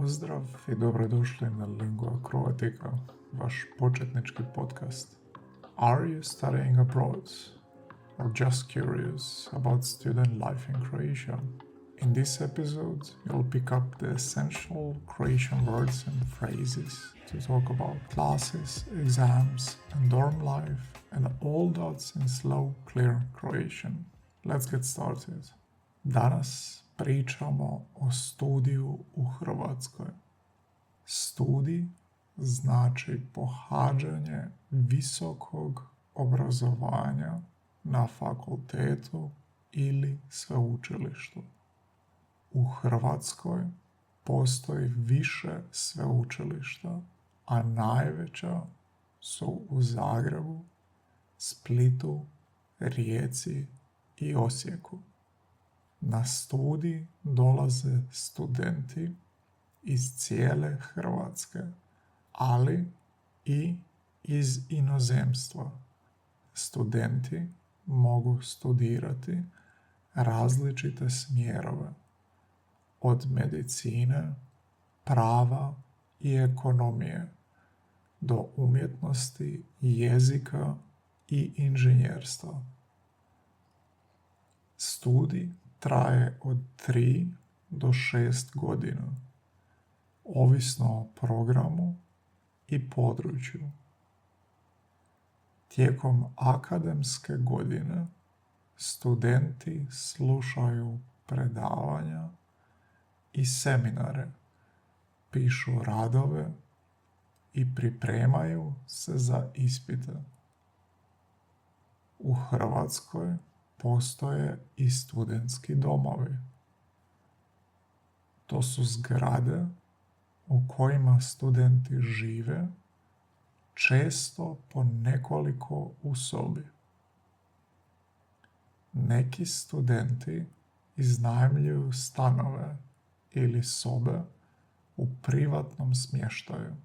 Pozdrav i dobrodošli na Lingua Croatica, vaš početnički podcast. Are you studying abroad or just curious about student life in Croatia? In this episode, you'll pick up the essential Croatian words and phrases to talk about classes, exams, and dorm life, and all that's in slow, clear Croatian. Let's get started. Danas pričamo o studiju u Hrvatskoj. Studij znači pohađanje visokog obrazovanja na fakultetu ili sveučilištu. U Hrvatskoj postoji više sveučilišta, a najveća su u Zagrebu, Splitu, Rijeci i Osijeku. Na studij dolaze studenti iz cijele Hrvatske, ali i iz inozemstva. Studenti mogu studirati različite smjerove, od medicine, prava i ekonomije do umjetnosti, jezika i inženjerstva. Studij traje od 3 do 6 godina, ovisno o programu i području. Tijekom akademske godine studenti slušaju predavanja i seminare, pišu radove i pripremaju se za ispite. U Hrvatskoj postoje i studentski domovi. To su zgrade u kojima studenti žive, često po nekoliko u sobi. Neki studenti iznajmljuju stanove ili sobe u privatnom smještaju.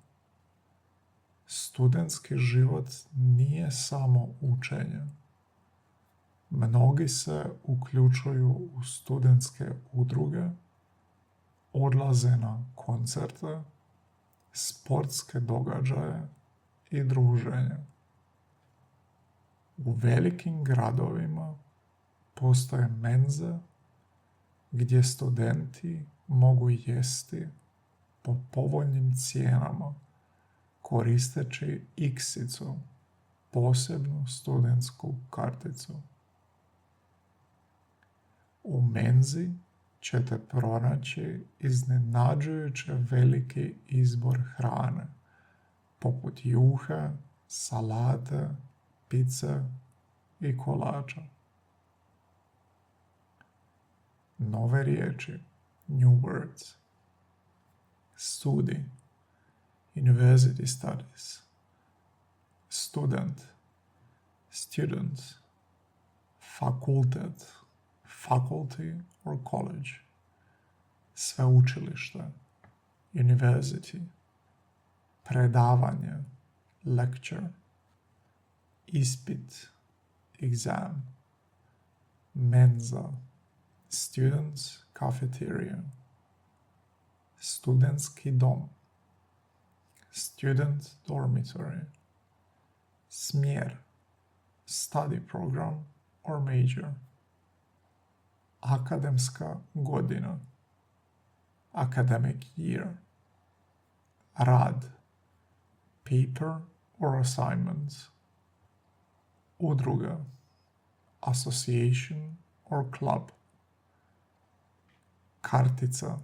Studentski život nije samo učenje. Mnogi se uključuju u studentske udruge, odlaze na koncerte, sportske događaje i druženje. U velikim gradovima postoje menze gdje studenti mogu jesti po povoljnim cijenama koristeći iksicu, posebnu studentsku karticu. U menzi ćete pronaći iznenađujuće veliki izbor hrane, poput juhe, salate, pice i kolača. Nove riječi, new words. Studij, university studies. Student, student. Fakultet, faculty or college. Sveučilište, university. Predavanje, lecture. Ispit, exam. Menza, students' cafeteria. Studentski dom, student dormitory. Smjer, study program or major. Akademska godina, academic year. Rad, paper or assignments. Udruga, association or club. Kartica,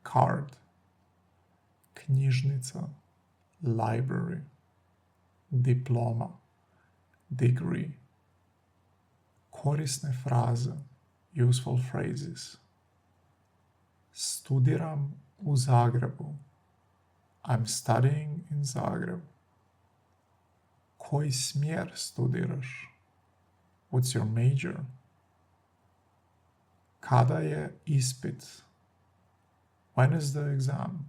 card. Knjižnica, library. Diploma, degree. Korisne fraze, useful phrases. Studiram u Zagrebu. I'm studying in Zagreb. Koji smjer studiraš? What's your major? Kada je ispit? When is the exam?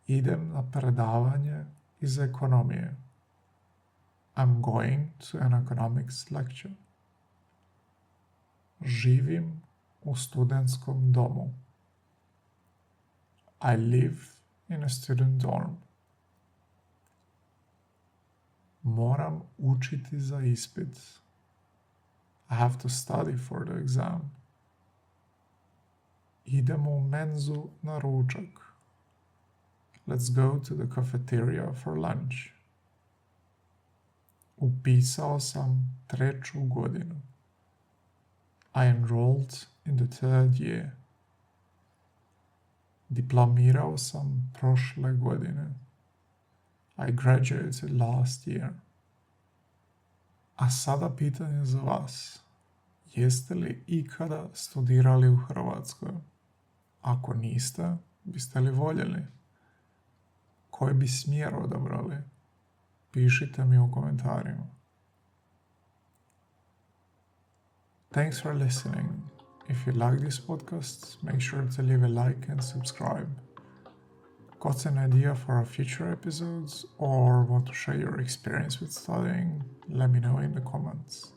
Idem na predavanje iz ekonomije. I'm going to an economics lecture. Živim u studentskom domu. I live in a student dorm. Moram učiti za ispit. I have to study for the exam. Idemo u menzu na ručak. Let's go to the cafeteria for lunch. Upisao sam 3. godinu. I enrolled in the 3rd year. Diplomirao sam prošle godine. I graduated last year. A sada pitanje za vas. Jeste li ikada studirali u Hrvatskoj? Ako niste, biste li voljeli? Koji bi smjer odabrali? Pišite mi u komentarima. Thanks for listening. If you like this podcast, make sure to leave a like and subscribe. Got an idea for our future episodes or want to share your experience with studying? Let me know in the comments.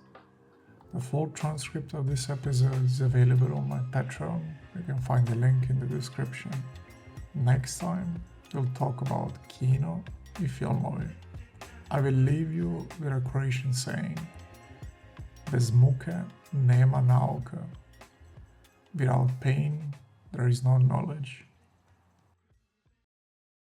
The full transcript of this episode is available on my Patreon. You can find the link in the description. Next time, we'll talk about kino I filmovi. I will leave you with a Croatian saying: bez muke nema nauke. Without pain, there is no knowledge.